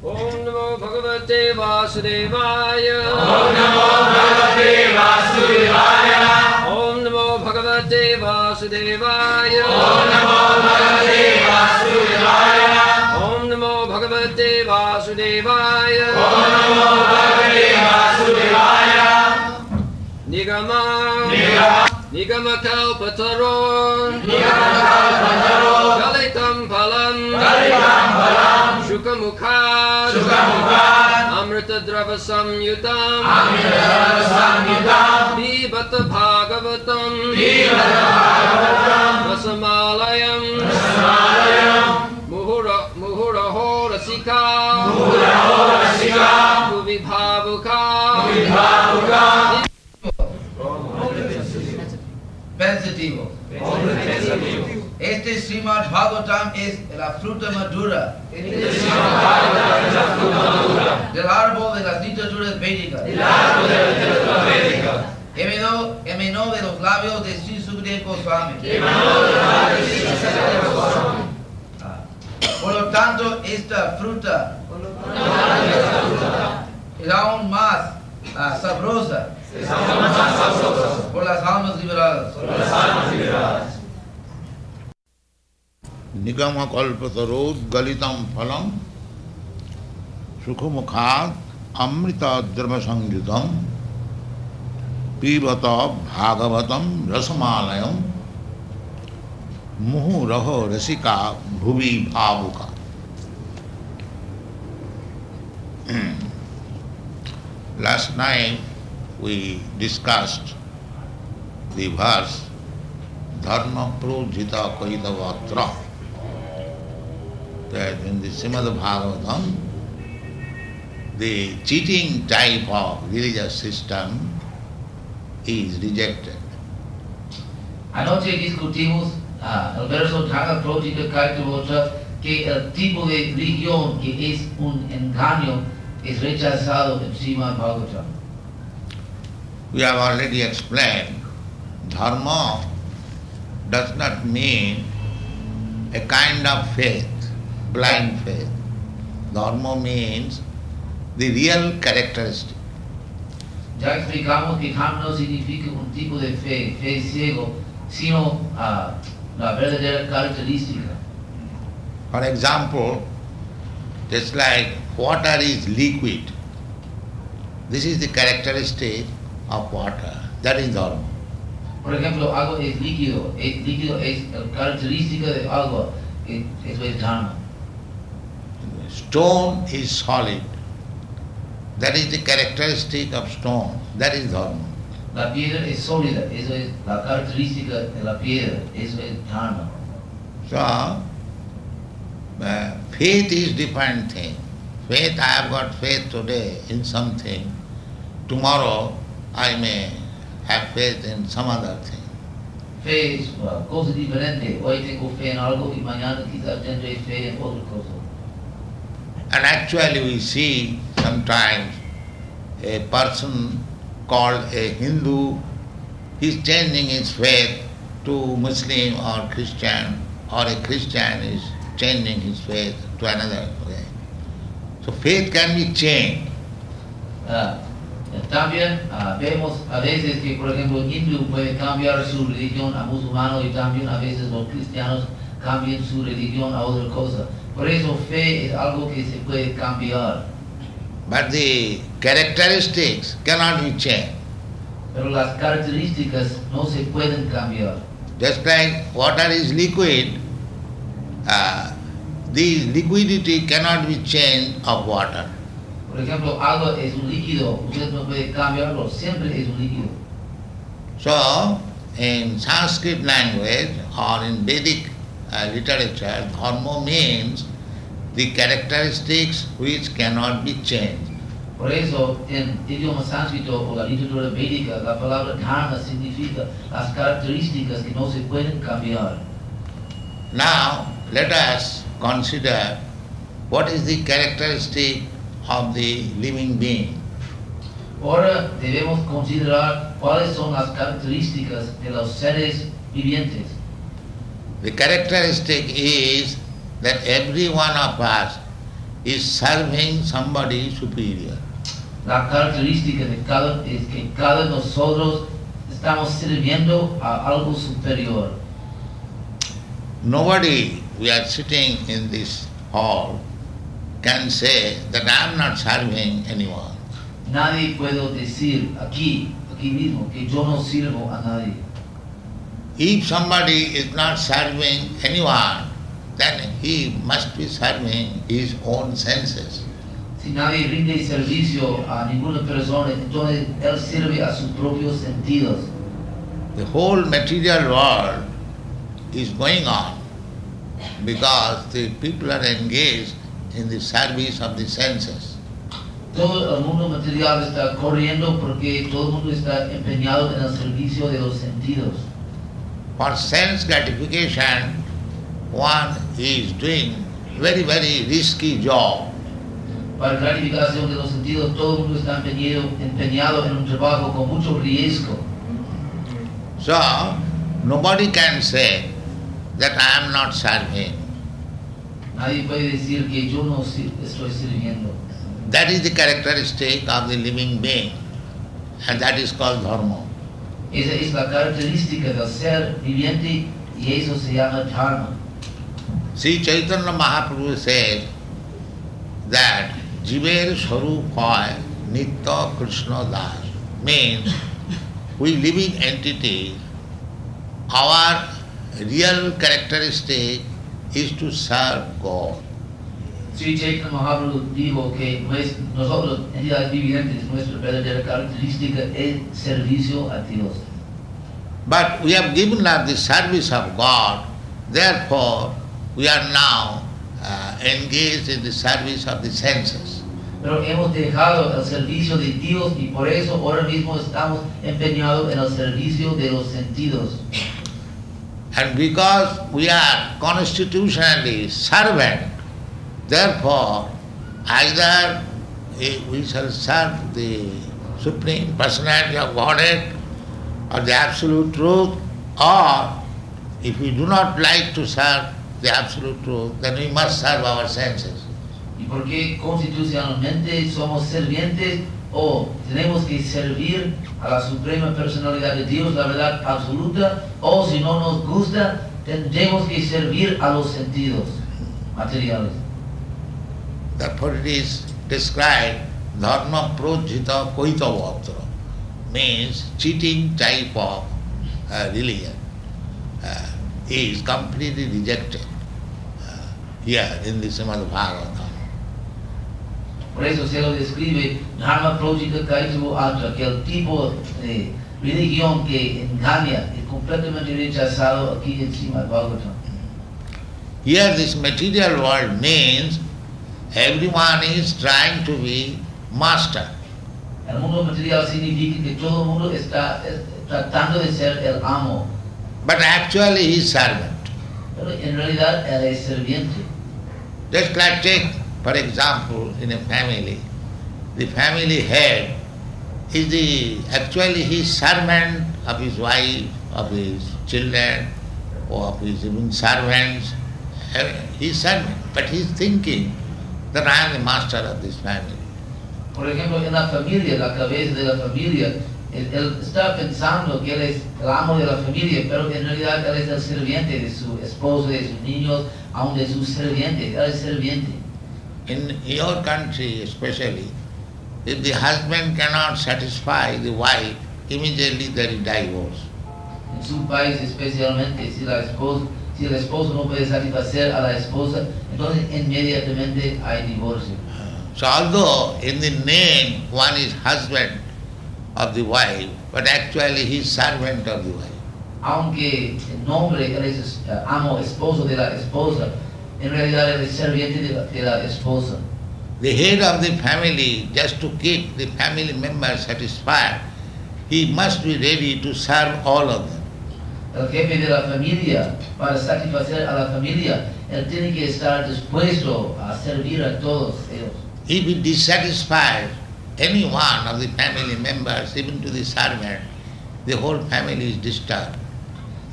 Om Namo Bhagavate Vasudevaya. Om Namo Bhagavate Vasudevaya. Om Namo Bhagavate Vasudevaya. Om Namo Bhagavate Vasudevaya. Om Namo Bhagavate Vasudevaya. Om Namo Bhagavate Vasudevaya. Nigama Nigama Kalpataron Galitam Palam Shukamukad Amrita Drava Samyutam Vibhata Bhagavatam Vasamalayam Muhuraho Rasika Bhuvibhavuka. Pensativo. Este Srimad Bhagavatam es la fruta madura del árbol de las literaturas védicas. Emanó de los labios de Sri Sukadeva Goswami. Por lo tanto, esta fruta es aún más sabrosa por las almas liberadas. Nigama kalpatarod galitam phalam sukhamukhat amrita drava sangyutam pibata bhagavatam rasamalayam muhuraho rasika bhuvi bhavuka. Last night we discussed the verse Dharma Projita Kaitavatra, that in the Srimad Bhagavatam the cheating type of religious system is rejected. Anoche discutimos el verso Dharma Projita Kaitavatra, que el tipo de religión que es un engaño es rechazado en Srimad Bhagavatam. We have already explained, dharma does not mean a kind of faith, blind faith. Dharma means the real characteristic. Ya explicamos que dharma no significa un tipo de fe ciego, sino la verdadera característica. For example, just like water is liquid, this is the characteristic of water, that is dharma. Por ejemplo, agua es líquido es la característica de agua, eso es dharma. Stone is solid, that is the characteristic of stone, that is dharma. La piedra es sólida, eso es la característica de la piedra, eso es dharma. So, faith is different thing. Faith, I have got faith today in something, tomorrow I may have faith in some other thing. Fe es una cosa diferente. Hoy tengo fe en algo y mañana quizás tendré fe en otra cosa. And actually we see sometimes a person called a Hindu, he is changing his faith to Muslim or Christian, or a Christian is changing his faith to another way. So faith can be changed. También vemos a veces que, por ejemplo, un hindú puede cambiar su religión a musulmano y también a veces los cristianos cambian su religión a otra cosa. Por eso fe es algo que se puede cambiar. But the characteristics cannot be changed. Pero las características no se pueden cambiar. Just like water is liquid, the liquidity cannot be changed of water. Por ejemplo, agua es un líquido, usted no puede cambiarlo, siempre es un líquido. So, in Sanskrit language or in Vedic literature, dharma means the characteristics which cannot be changed. Por eso, en idioma sánscrito o la literatura védica, la palabra dharma significa las características que no se pueden cambiar. Now, let us consider what is the characteristic of the living being. Ahora debemos considerar cuáles son las características de los seres vivientes. The characteristic is that every one of us is serving somebody superior. La característica de cada es que cada de nosotros estamos sirviendo a algo superior. Nobody, we are sitting in this hall, can say that I am not serving anyone. Nadie puede decir aquí mismo, que yo no sirvo a nadie. If somebody is not serving anyone, then he must be serving his own senses. Si nadie rinde servicio a ninguna persona, entonces él sirve a sus propios sentidos. The whole material world is going on because the people are engaged in the service of the senses. Todo el mundo material está corriendo porque todo el mundo está empeñado en el servicio de los sentidos. For sense gratification, one is doing very, very risky job. Para gratificación de los sentidos, todo el mundo está empeñado en un trabajo con mucho riesgo. So, nobody can say that I am not serving. Nadie puede decir que yo no estoy sirviendo. That is the characteristic of the living being, and that is called dharma. Esa es la característica del ser viviente y eso se llama dharma. Sri Chaitanya Mahaprabhu said that Jiver Swarup hoy Nitya Krishna Das, means we living entities, our real characteristic is to serve God. Sri Chaitanya Mahaprabhu dijo que nosotros, entidades vivientes, nuestra verdadera característica es servicio a Dios. But we have given up the service of God, therefore we are now engaged in the service of the senses. Pero hemos dejado el servicio de Dios y por eso ahora mismo estamos empeñados en el servicio de los sentidos. And because we are constitutionally servant, therefore either we shall serve the Supreme Personality of Godhead or the Absolute Truth, or if we do not like to serve the Absolute Truth, then we must serve our senses. Y porque constitucionalmente somos servientes o tenemos que servir a la Suprema Personalidad de Dios, la verdad absoluta, o si no nos gusta, tendremos que servir a los sentidos materiales. Therefore it is described dharma projita koitavatra, means cheating type of religion is completely rejected here in the Srimad Bhagavatam. Por eso se lo describe dharma projita koitavatra, que el tipo de religión que engaña es completamente rechazado aquí en Srimad Bhagavatam. Here this material world means everyone is trying to be master. El mundo material significa que todo el mundo está tratando de ser el amo. But actually he is servant. Pero en realidad él es serviente. Just like take, for example, in a family, the family head is actually he is servant of his wife, of his children, or of his even servants. He is servant, but he is thinking that I am the master of this family. Por ejemplo, en la familia, la cabeza de la familia, él está pensando que él es el amo de la familia, pero en realidad él es el serviente de su esposo, de sus niños, aun de sus servientes. Él es serviente. In your country especially, if the husband cannot satisfy the wife, immediately there is divorce. En su país especialmente, si el esposo no puede satisfacer a la esposa, entonces inmediatamente hay divorcio. So although in the name one is husband of the wife, but actually he is servant of the wife. Aunque en nombre él es amo, esposo de la esposa, en realidad él es serviente de la esposa. The head of the family, just to keep the family members satisfied, he must be ready to serve all of them. El jefe de la familia, para satisfacer a la familia, él tiene que estar dispuesto a servir a todos ellos. If he dissatisfies any one of the family members, even to the servant, the whole family is disturbed.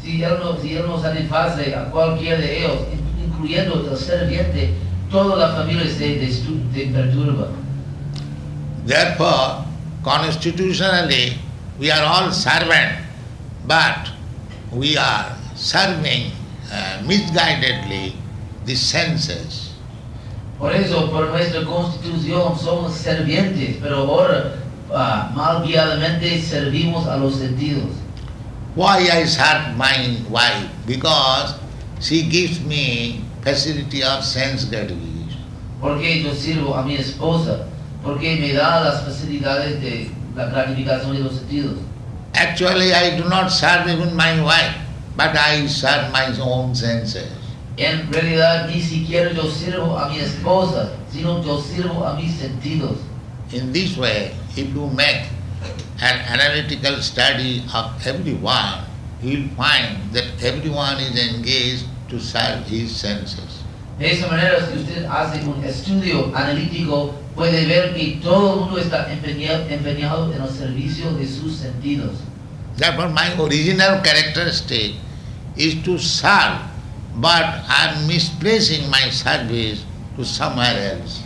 Si él no satisface a cualquiera de ellos, incluyendo el serviente, toda la familia se perturba. Therefore, constitutionally, we are all servants, but we are serving misguidedly the senses. Por eso, por nuestra constitución somos servientes, pero ahora mal guiadamente servimos a los sentidos. Why I serve my wife? Because she gives me facility of sense gratification. ¿Por qué yo sirvo a mi esposa? Porque me da las facilidades de la gratificación de los sentidos. Actually, I do not serve even my wife, but I serve my own senses. En realidad ni siquiera yo sirvo a mi esposa, sino yo sirvo a mis sentidos. In this way, if you make an analytical study of everyone, you will find that everyone is engaged to serve his senses. De esa manera, si usted hace un estudio analítico, puede ver que todo el mundo está empeñado en el servicio de sus sentidos. Therefore, my original characteristic is to serve, but I am misplacing my service to somewhere else.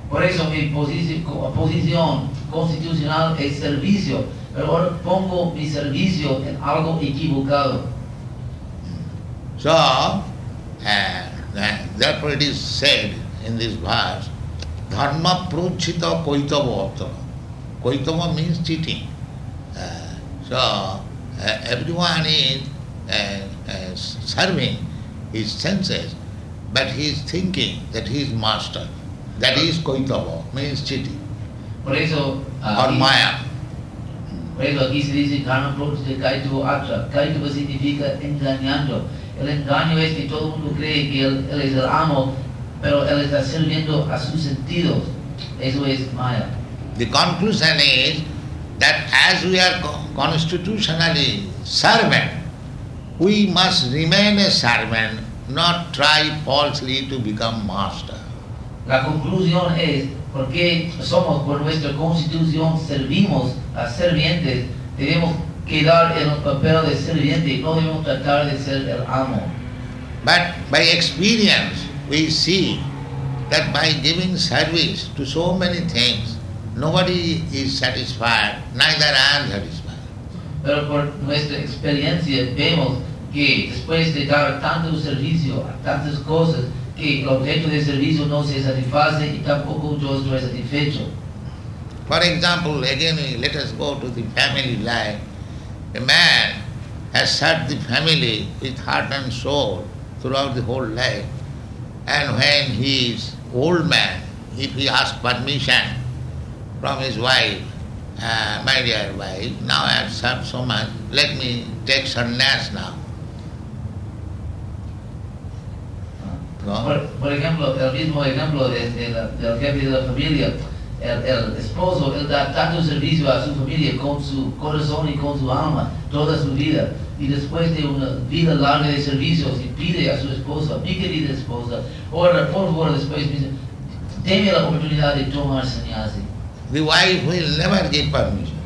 Por eso mi posición constitucional es servicio, pero ahora pongo mi servicio en algo equivocado. So, therefore it is said in this verse, dharma prochita koitavata. Koitava means cheating. Everyone is serving his senses, but he is thinking that he is master. That is koitava, means cheating. Por eso, Or maya. por eso aquí se dice dharma prochita kaitava atra. Kaitava significa engañando. El engaño es que todo el mundo cree que él es el amo, pero él está sirviendo a sus sentidos. Eso es maya. The conclusion is that as we are constitutionally servant, we must remain a servant, not try falsely to become master. La conclusión es, porque somos por nuestra constitución servimos a servientes, debemos quedar en el papel de serviente, no debemos tratar de ser el amo. But by experience, we see that by giving service to so many things, nobody is satisfied, neither I am satisfied. Pero por nuestra experiencia vemos que después de dar tanto servicio a tantas cosas, que el objeto de servicio no se satisface y tampoco yo estoy satisfecho. For example, again let us go to the family life. A man has served the family with heart and soul throughout the whole life. And when he is old man, if he asks permission from his wife, my dear wife, now I have served so much, let me take sannyas now. No? Por ejemplo, el mismo ejemplo del jefe de la familia, el esposo, él da tanto servicio a su familia con su corazón y con su alma toda su vida, y después de una vida larga de servicios y pide a su esposa, mi querida esposa, ahora por favor después dice, deme la oportunidad de tomar sannyasi. The wife will never give permission.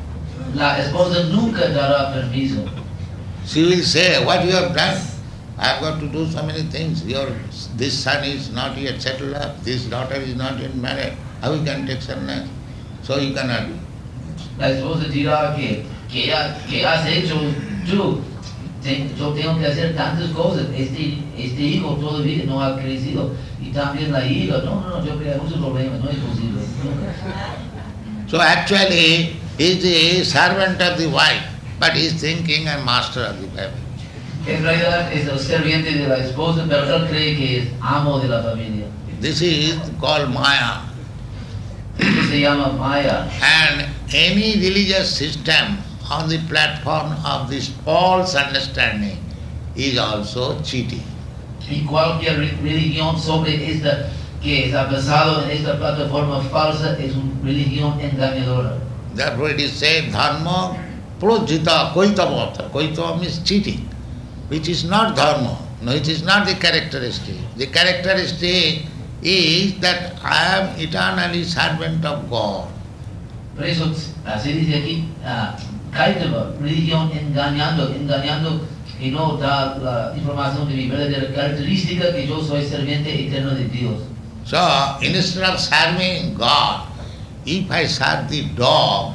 La esposa nunca dará permiso. She will say, what you have done? I have got to do so many things. This son is not yet settled up, this daughter is not yet married. How you can take sannyas? So you cannot do. La esposa dirá que has hecho tú. Yo tengo que hacer tantas cosas. Este hijo todavía no ha crecido. Y también la hija. No, yo creo muchos problemas. No es posible. So actually, he is the servant of the wife, but he is thinking I'm master of the family. En realidad es el serviente de la esposa, pero él cree que es amo de la familia. This is called Maya. Esto se llama Maya. And any religious system on the platform of this false understanding is also cheating. Y cualquier religión sobre esta que está basado en esta plataforma falsa es una religión engañadora. Therefore it is said, dharma projita koitavata. Koitava means cheating, which is not dharma. No, it is not the characteristic. The characteristic is that I am eternally servant of God. Por eso se dice aquí, Kaitava, religión engañando que no da la información de mi verdadera característica, que yo soy serviente eterno de Dios. So, instead of serving God, if I serve the dog,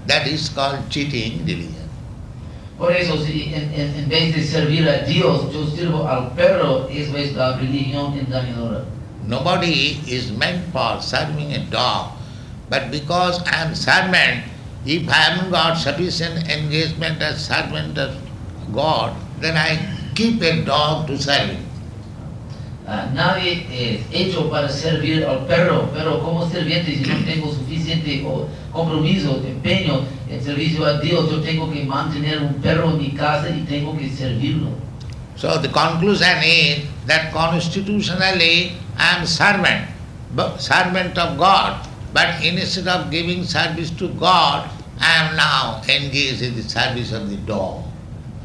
that is called cheating religion. Por eso, si en vez de servir a Dios, yo sirvo al perro, eso es la religión engañadora. Nobody is meant for serving a dog, but because I am servant, if I haven't got sufficient engagement as servant of God, then I keep a dog to serve him. Nadie es hecho para servir al perro, pero como sirviente, si no tengo suficiente compromiso, empeño en servicio a Dios, yo tengo que mantener un perro en mi casa y tengo que servirlo. So the conclusion is that constitutionally I am servant of God, but instead of giving service to God, I am now engaged in the service of the dog.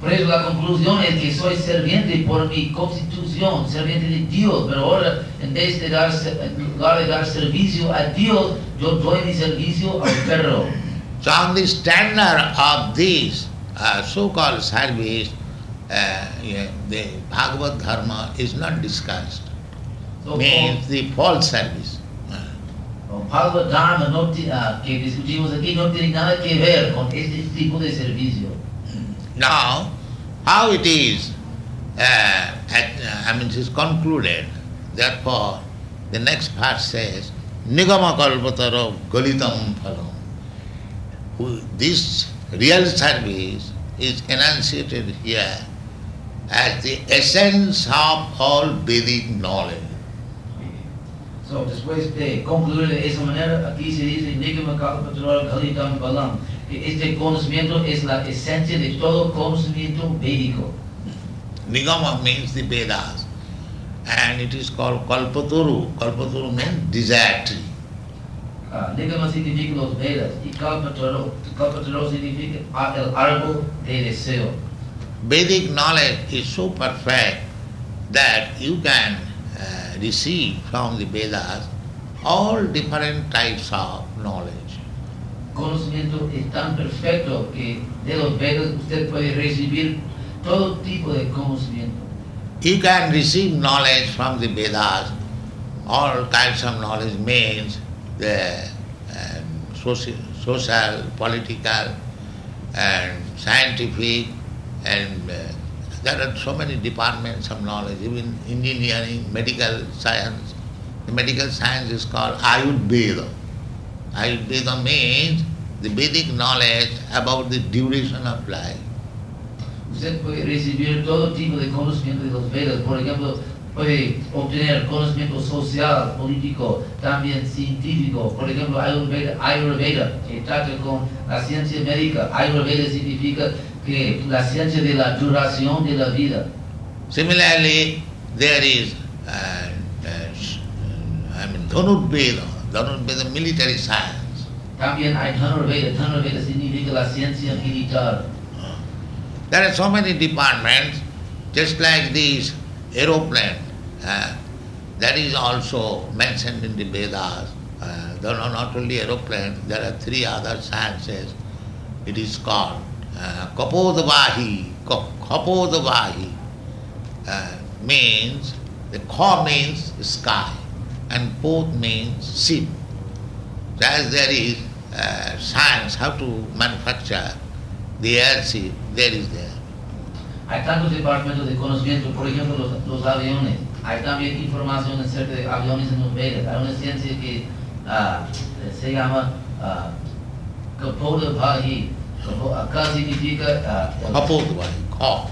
Por eso la conclusión es que soy serviente por mi constitución, serviente de Dios, pero ahora en vez de dar servicio a Dios, yo doy mi servicio al perro. So on the standard of this so-called service, the Bhagavad Dharma is not discussed. So, Means the false service. Bhagavad Dharma que discutimos aquí no tiene nada que ver con este tipo de servicio. Now, how it is, it is concluded, therefore, the verse part says, Nigama kalpataro galitam phalam. This real service is enunciated here as the essence of all Vedic knowledge. So, después de concluir de esa manera, aquí se dice, Nigama kalpataro galitam phalam. Este conocimiento es la esencia de todo conocimiento védico. Nigama means the Vedas, and it is called Kalpataru. Kalpataru means desire tree. Nigama significa los Vedas y Kalpataru significa el árbol de deseo. Vedic knowledge is so perfect that you can receive from the Vedas all different types of knowledge. Conocimiento es tan perfecto que de los Vedas usted puede recibir todo tipo de conocimiento. You can receive knowledge from the Vedas. All kinds of knowledge means the social, political, and scientific, and there are so many departments of knowledge, even engineering, medical science. The medical science is called Ayurveda. Ayurveda means the Vedic knowledge about the duration of life. Usted puede recibir todo tipo de conocimiento de los Vedas. Por ejemplo, puede obtener conocimiento social, político, también científico. Por ejemplo, Ayurveda, que trata con la ciencia médica. Ayurveda significa que la ciencia de la duración de la vida. Similarly, there is Dhanurveda. Dhanurveda, military science. También hay Dhanurveda. Dhanurveda significa la ciencia militar. There are so many departments, just like this aeroplane. That is also mentioned in the Vedas. Not only aeroplane, there are three other sciences. It is called Kapodavahi. Kapodavahi means, the Ka means sky and Pod means ship. As there is science how to manufacture the airship, there is there. Hay tantos departamentos de conocimiento, por ejemplo, los aviones. Hay también información acerca de aviones en los Vedas. Hay una ciencia que se llama Kapodavahi. Ka significa Kapodavahi, Ka.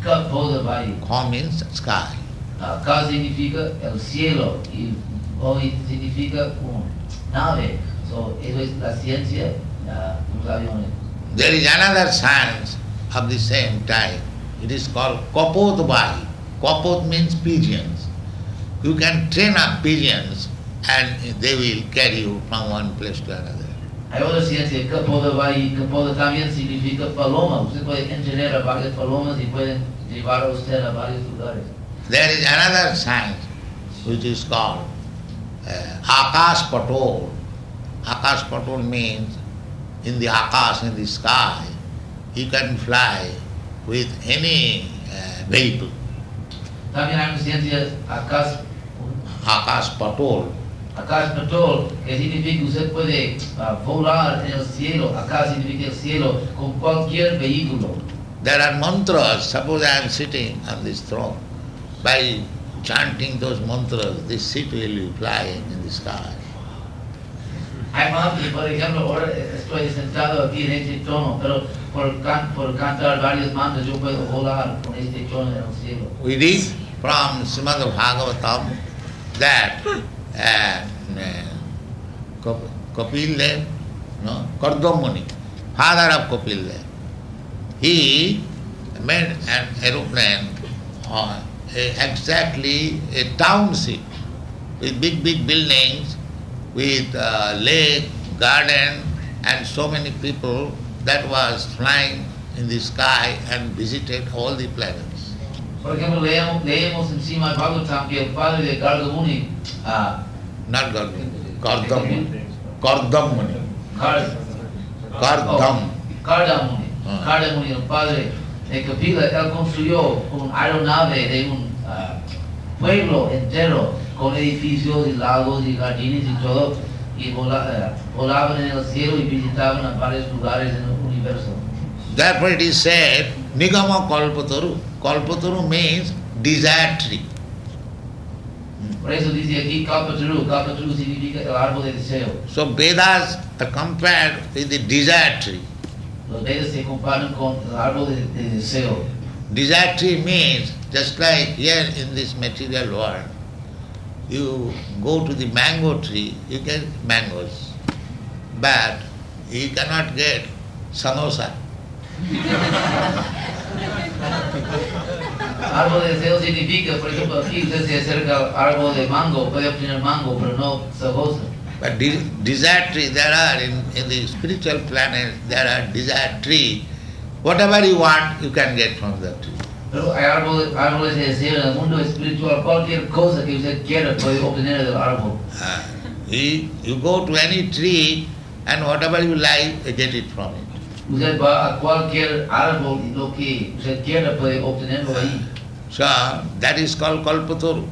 Kapodavahi. Ka means sky. Ka significa el cielo y Vahi significa nave. So, eso es la ciencia de los aviones. There is another science of the same type. It is called Kapodavahi. Kapod means pigeons. You can train up pigeons and they will carry you from one place to another. Hay otra ciencia, Kapodavahi. Kapoda también significa paloma. Usted puede entrenar a varias palomas y pueden llevar a usted a varios lugares. There is another science which is called Akash Patol. Akash Patol means in the Akash, in the sky, you can fly with any vehicle. También hay una ciencia, Akash Patol. Akash Patol, que significa que usted puede volar en el cielo. Akash significa el cielo con cualquier vehículo. There are mantras. Suppose I am sitting on this throne. By chanting those mantras, this seat will be flying in the sky. Hay mantras, por ejemplo, ahora estoy sentado aquí en este trono, pero por cantar varios mantras yo puedo volar con este trono en el cielo. We read from Srimad Bhagavatam that Kapil, Kardam Muni, father of Kapil, he made an aeroplane, exactly a township with big buildings, with lake, garden, and so many people that was flying in the sky and visited all the planets. Por ejemplo, leemos encima del Bhagavatam que el padre de Gargamuni, Not Kardam Muni. Kardam Muni. Kardamuni, el padre de Kapila, él construyó una aeronave de un pueblo entero con edificios y lagos y jardines y todo, y volaban en el cielo y visitaban a varios lugares en el universo. Therefore it is said, Nigama Kalpataru. Kalpataru means desire tree. Por eso dice aquí Kalpataru. Kalpataru significa el árbol de deseo. So Vedas are compared with the desire tree. Los Vedas se comparan con el árbol de deseo. Desire tree means, just like here in this material world, you go to the mango tree, you get mangoes, but you cannot get samosa. Árbol de deseo significa, por ejemplo, aquí usted se acerca al árbol de mango, puede obtener mango, pero no sabosa. But desire tree, there are in the spiritual planet, there are desire tree. Whatever you want, you can get from that tree. Pero hay árboles de deseo en el mundo espiritual, cualquier cosa que usted quiera puede obtener del árbol. You go to any tree and whatever you like, you get it from it. Usted va a cualquier árbol y lo que usted quiera puede obtenerlo ahí. So that is called Kalpataru.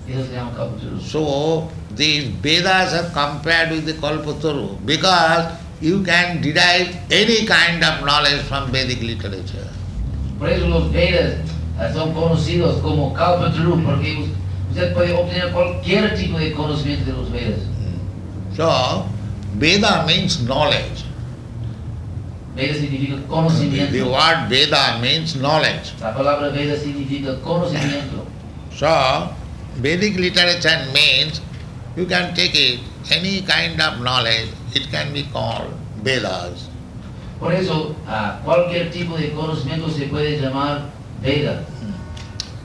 Eso se llama Kalpataru. So these Vedas are compared with the Kalpataru because you can derive any kind of knowledge from Vedic literature. Por eso los Vedas son conocidos como Kalpataru, porque usted puede obtener cualquier tipo de conocimiento de los Vedas. So Veda means knowledge. Veda significa conocimiento. The word Veda means knowledge. La palabra Veda significa conocimiento. So Vedic literature means you can take it, any kind of knowledge, it can be called Vedas. Por eso, cualquier tipo de conocimiento se puede llamar Veda.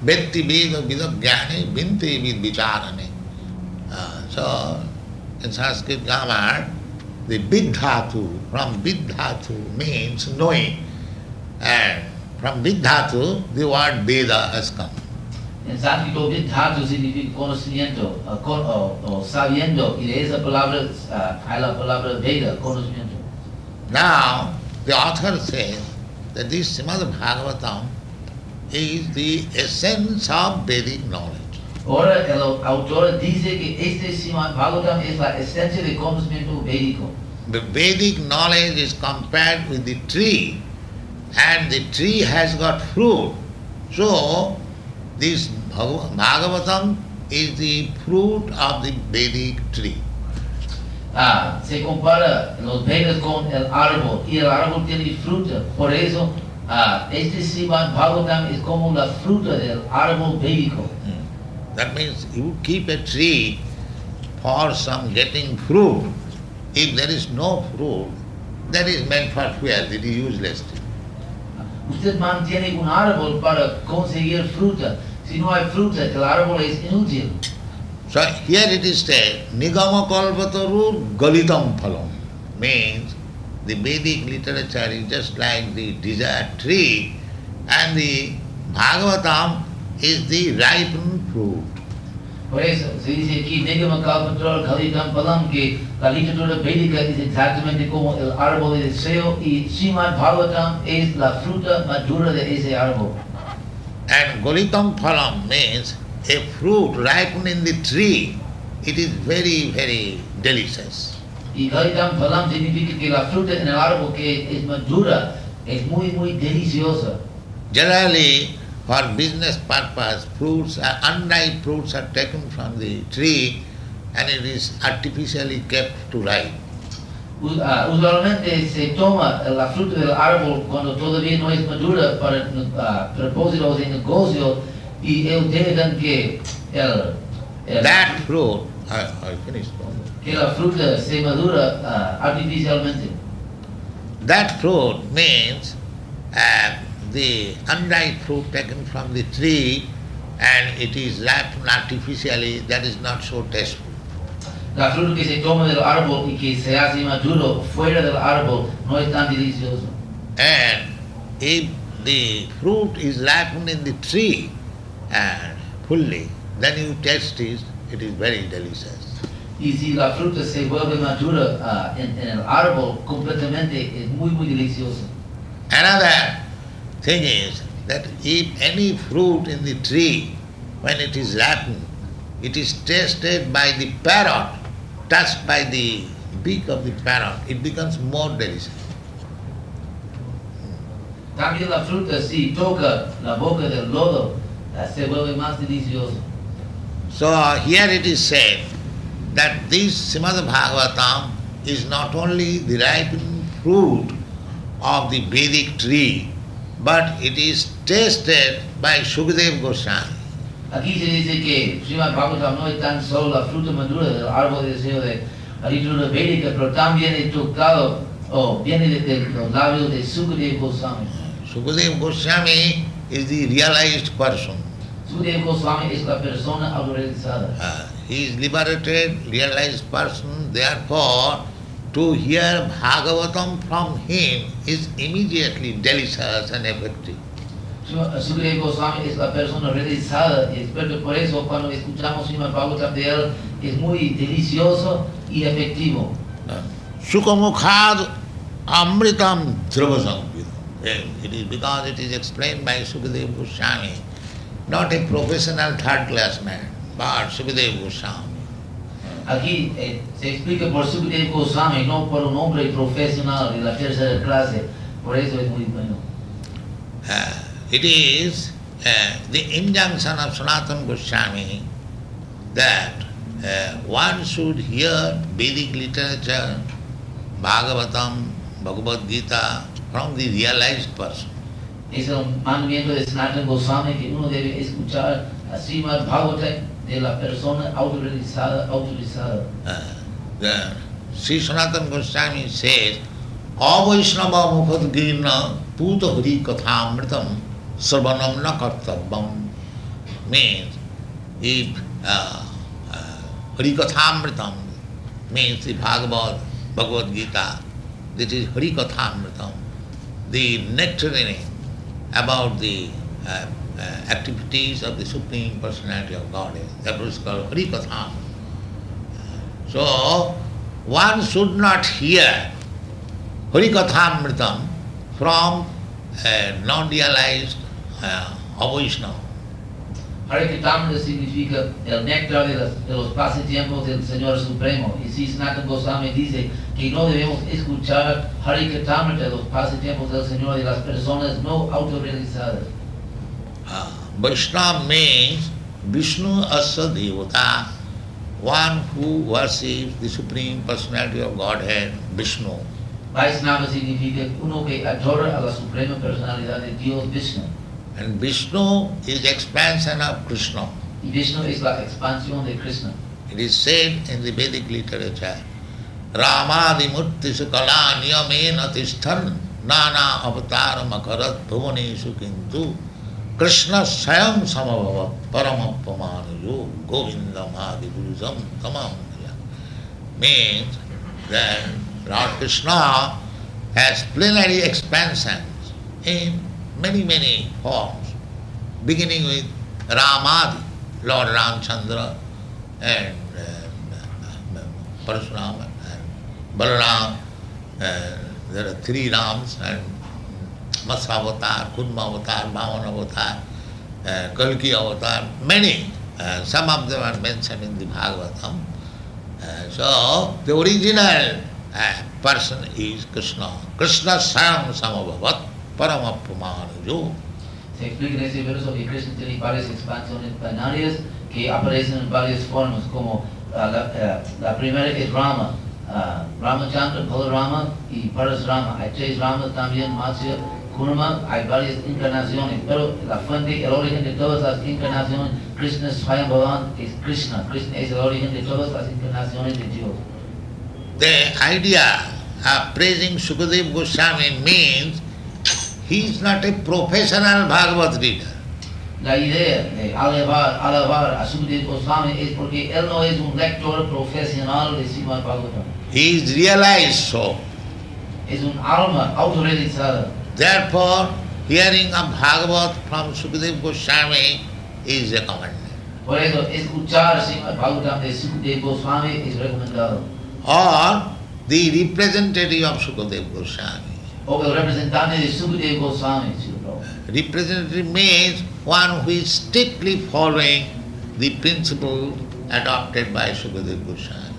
Vetti Veda Vidagyani Vinti Vid Vicharani. So in Sanskrit grammar, the Vidhatu, from Vidhatu means knowing. And from Vidhatu, the word Veda has come. En sánscrito, vidhatu significa conocimiento, o sabiendo, y de esa palabra hay la palabra Veda, conocimiento. Now, the author says that this Srimad Bhagavatam is the essence of Vedic knowledge. Ahora el autor dice que este Srimad Bhagavatam es la esencia de conocimiento védico. The Vedic knowledge is compared with the tree, and the tree has got fruit. So, this Bhagavatam is the fruit of the Vedic tree. Se compara los Vedas con el árbol, y el árbol tiene fruta. Por eso, este Srimad Bhagavatam es como la fruta del árbol védico. That means you keep a tree for some getting fruit. If there is no fruit, that is meant for fuel, it is useless. Usted mantiene un árbol para conseguir fruta. Si no hay fruta, el árbol es inútil. So here it is said, Nigama Kalpataru Galitam Phalam, means the Vedic literature is just like the desired tree, and the Bhagavatam is the ripened fruit. Por eso se dice aquí, Nigama Kalpataru Galitam Phalam, que la literatura védica es exactamente como el árbol de deseo, y Srimad Bhagavatam es la fruta madura de ese árbol. And Galitam Phalam means a fruit ripened in the tree, it is very, very delicious. Y Gaitam Phalam significa que la fruta en el árbol que es madura es muy, muy deliciosa. Generally, for business purpose, unripe fruits are taken from the tree and it is artificially kept to ripe. Usualmente se toma la fruta del árbol cuando todavía no es madura para propósitos de negocio y ellos dejan que That fruit, I finished. que la fruta se madura artificialmente. That fruit means the unripe fruit taken from the tree and it is ripened artificially, that is not so tasteful. La fruta que se toma del árbol y que se hace maduro fuera del árbol no es tan delicioso. And if the fruit is ripened in the tree and fully, then you taste it, it is very delicious. Y si la fruta se vuelve madura en el árbol completamente es muy, muy delicioso. Another thing is that if any fruit in the tree, when it is ripened, it is tasted by the parrot, touched by the beak of the parrot, it becomes more delicious. También la fruta si toca la boca del lodo se vuelve más delicioso. So here it is said that this Srimad Bhagavatam is not only the ripened fruit of the Vedic tree, but it is tasted by Sukadeva Goswami. Aquí se dice que Srimad Bhagavatam no es tan solo la fruta madura del árbol de deseo de la literatura védica, pero también es tocado o viene de los labios de Sukadeva Goswami. Sukadeva Goswami is the realized person. Sukadeva Goswami es la persona autorrealizada. He is liberated, realized person, therefore to hear Bhagavatam from him is immediately delicious and effective. Sukadeva Goswami es la persona realizada y experto, por eso cuando escuchamos Srimad Bhagavatam de él es muy delicioso y efectivo. Sukamukhad amritam dhravasamvita. It is because it is explained by Sukadeva Goswami, not a professional third class man, but Sukadeva Goswami. Aquí se explica por Sukadeva Goswami, no por un hombre profesional de la tercera clase, por eso es muy bueno. It is the injunction of Sanatana Goswami that one should hear Vedic literature, Bhagavatam, Bhagavad Gita from the realized person. Es el mandamiento de Sanatana Goswami que uno debe escuchar a Srimad Bhagavatam de la persona autorizada. Sri Sanatana Goswami says, Avaishnava mukhat girna puta hari kathamritam sarvanam na kartabam. Means, if hari kathamritam means the Bhagavad Gita, that is hari kathamritam, the nectarine about the activities of the Supreme Personality of Godhead. That was called Hari Katham. So, one should not hear Hari Kathamritam from a non-realized Vaishnava. Harikatamrita significa el néctar de los pasatiempos del Señor Supremo. Y si Sanatana Goswami dice que no debemos escuchar Harikatamrita de los pasatiempos del Señor de las personas no autorrealizadas. Vaishnava means Vishnu Asa Devata, one who worships the Supreme Personality of Godhead, Vishnu. Vaishnava significa uno que adora a la Suprema Personalidad de Dios Vishnu. And Vishnu is expansion of Krishna. Y Vishnu es la expansión de Krishna. It is said in the Vedic literature, Ramadimurti sukala niyamena tishthan nana avataram akarat bhuvaneshu kintu Krishna sayam samabhava paramapamanayo govindam adibhujam tamam. Means that Lord Krishna has plenary expansions in many forms, beginning with Ramadi, Lord Ramchandra, and Parashurama, and Balaram. There are three Rams, and Matsya Avatar, Kurma Avatar, Bhavan Avatar, Kalki Avatar, many Some of them are mentioned in the Bhagavatam. So the original person is Krishna. Krishna Sam Samabhavat Paramapamanujo. Se explica en ese verso que Krishna tiene varias expansiones binarias que aparecen en varias formas, como la primera es Rama, Ramachandra, Balarama y Parasrama. Hay tres Ramas también, Matsya, Kurma, hay varias encarnaciones, pero la fuente, el origen de todas las encarnaciones, Krishna Swayam Bhavan es Krishna. Krishna es el origen de todas las encarnaciones de Dios. The idea of praising Sukadeva Goswami means he is not a professional Bhagavad reader. La idea de alabar a Sukadeva Goswami es porque él no es un lector profesional de Srimad Bhagavatam. He is realized so. Es un alma autorrealizada. Therefore, hearing of Bhagavat from Sukadeva Goswami is recommended. Por eso, escuchar Srimad Bhagavatam de Sukadeva Goswami es recomendado. Or the representative of Sukadeva Goswami. O el representante de Sukadeva Goswami, Representative means one who is strictly following the principle adopted by Sukadeva Goswami.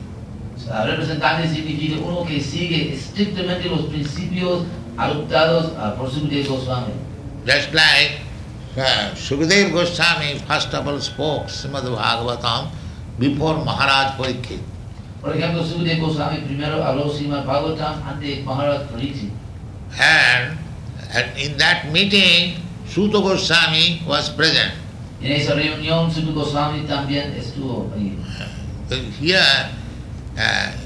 Representante significa uno que sigue estrictamente los principios adoptados por Sukadeva Goswami. Just like Sukadeva Goswami first of all spoke Srimad Bhagavatam before Maharaj Parikshit. Por ejemplo, Sukadeva Goswami primero habló Srimad Bhagavatam ante Maharaj Parikshit. And in that meeting, Suta Goswami was present. En esa reunión, Suta Goswami también estuvo ahí. Here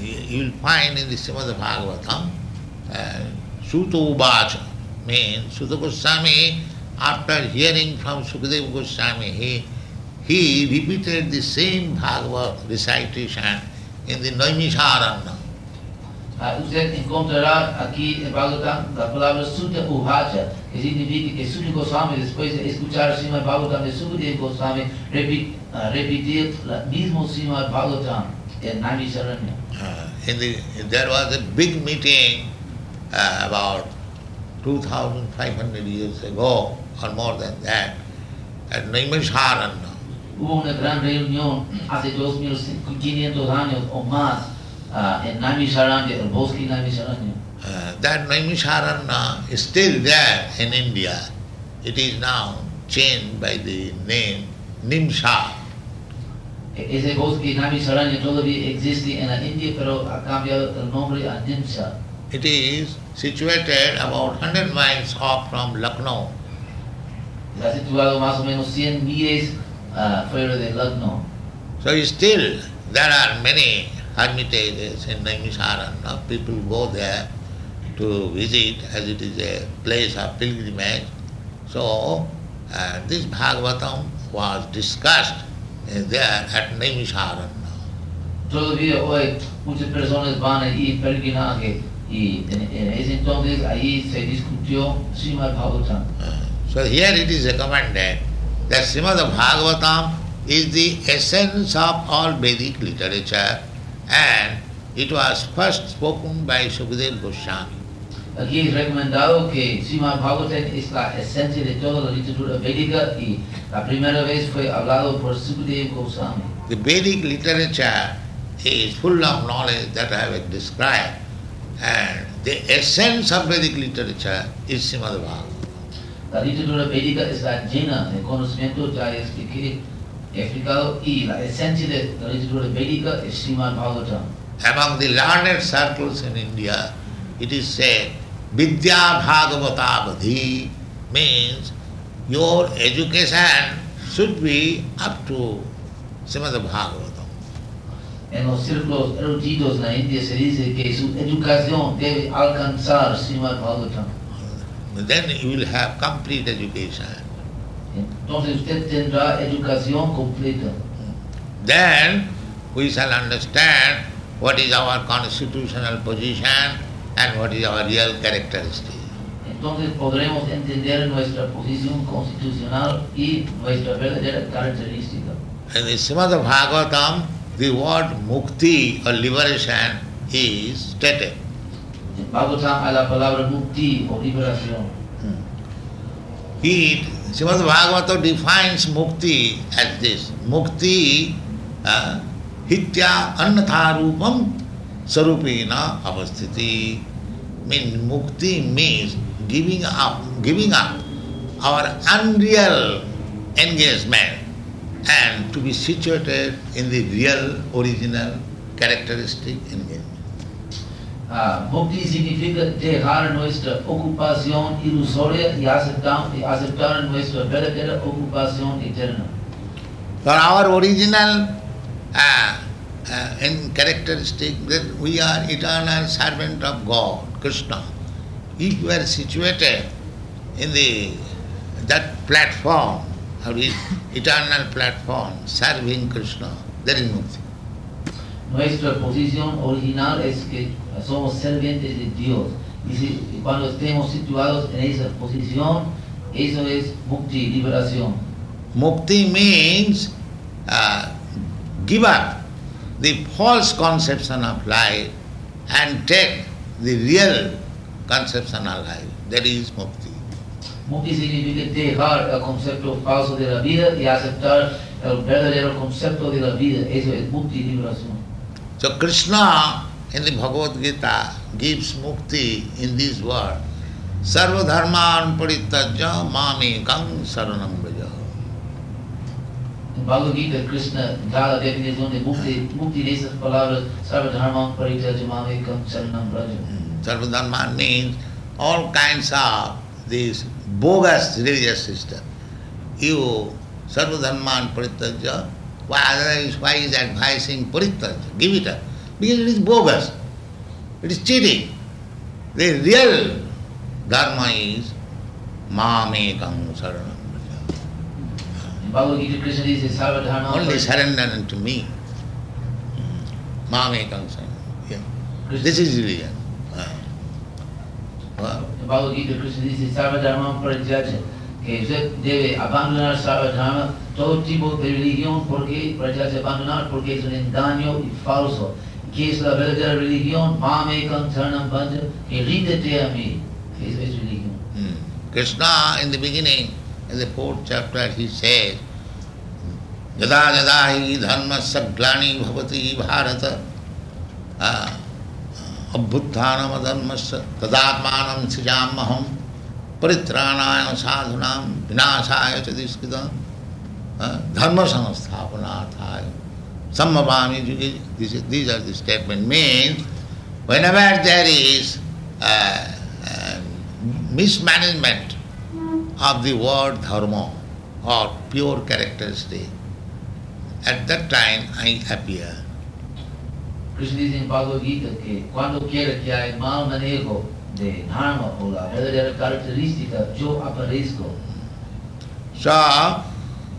you will find in the Srimad Bhagavatam, Suta Ubacha means Suta Goswami, after hearing from Sukadeva Goswami, he repeated the same Bhagavad recitation in the Naimisharanya. Usted encontrará aquí en Bhagavatam la palabra Sutta Uvacha, que significa que Suta Goswami, después de escuchar Srimad Bhagavatam de Sukadeva Goswami, repetir el mismo Srimad Bhagavatam en Naimisharanya. There was a big meeting about 2,500 years ago, or more than that, at Naimisharanya. Hubo una gran reunión hace 2,500 años o más en Naimisharanya, el bosque Naimisharanya. That Naimisharanya is still there in India. It is now changed by the name Nimsha. Ese bosque Naimisharanya todavía existe en la India, pero ha cambiado el nombre a Nimsha. It is situated about 100 miles off from Lucknow. Está situado más o menos 100 millas fuera de Lucknow. So still there are many hermitages in Naimisharanya. People go there to visit as it is a place of pilgrimage. So this Bhagavatam was discussed there at Naimisharanya. Todavía hoy muchas personas van allí peregrinaje y en ese entonces allí se discutió Srimad Bhagavatam. So here it is recommended that Srimad Bhagavatam is the essence of all Vedic literature, and it was first spoken by Sukadeva Goswami. Aquí es recomendado que Srimad Bhagavatam es la esencia de toda la literatura védica y la primera vez fue hablado por Sukadeva Goswami. The Vedic literature is full of knowledge that I have described, and the essence of Vedic literature is Srimad Bhagavatam. La literatura védica está llena de conocimiento, ya expliqué, explicado, y la esencia de la literatura védica es Srimad Bhagavatam. Among the learned circles in India, it is said, Vidya Bhagavata Badhi means your education should be up to Srimad Bhagavatam. En los círculos eruditos en la India se dice que su educación debe alcanzar Srimad Bhagavatam. Then you will have complete education. Entonces usted tendrá educación completa. Then we shall understand what is our constitutional position and what is our real characteristic. Entonces podremos entender nuestra posición constitucional y nuestra verdadera característica. In the Srimad Bhagavatam, the word mukti or liberation is stated. En Bhagavatam hay la palabra mukti o liberación. Srimad Bhagavata defines mukti as this. Mukti hitya annatha rupam sarupena avasthiti. Means mukti means giving up our unreal engagement and to be situated in the real, original, characteristic engagement. Mukti significa dejar nuestra ocupación ilusoria y aceptar nuestra verdadera ocupación eterna. For our original and characteristic that we are eternal servant of God, Krishna. If we are situated in that platform, eternal platform, serving Krishna, that is mukti. Nuestra posición original es que somos sirvientes de Dios. Y cuando estemos situados en esa posición, eso es mukti, liberación. Mukti means give up the false conception of life and take the real conception of life. That is mukti. Mukti significa dejar el concepto falso de la vida y aceptar el verdadero concepto de la vida. Eso es mukti, liberación. So Krishna in the Bhagavad Gita gives mukti in this word. Sarva dharman parityajya mamekam saranam vraja. En Bhagavad Gita, Krishna da la definición de mukti de esas palabras, sarva dharman parityajya mamekam saranam vraja. Sarva dharman means all kinds of this bogus religious system. You sarva dharman parityajya. Why is advising parityajya? Give it up. Because it is bogus. It is cheating. The real dharma is mamekam saranam vraja. En Bhagavad Gita, Krishna dice sarva dharma. Only surrender unto me. Mamekam saranam. Yeah. This is religion. En Bhagavad Gita, Krishna dice sarva dharma parityajya, que usted debe abandonar sarva dharma, todo tipo de religión, porque parityajya, abandonar, porque es un engaño y falso. ¿Qué es la verdadera religión? Mamekam saranam vraja, que ríndete a mí. Eso es religión. Krishna in the beginning, in the 4th chapter, he says, Yada yada hi dharmasya glani bhavati bharata abhutthanam adharmasya tadatmanam srijamaham paritranaya sadhunam vinasaya chadiskritam dharma samasthapanarthaya sammavami yuge. These are the statements. Means whenever there is mismanagement of the word dharma or pure characteristic, at that time I appear. Krishna dice en Bhagavad Gita que cuando quiera que hay mal manejo de dharma o la verdadera característica, yo aparezco. So,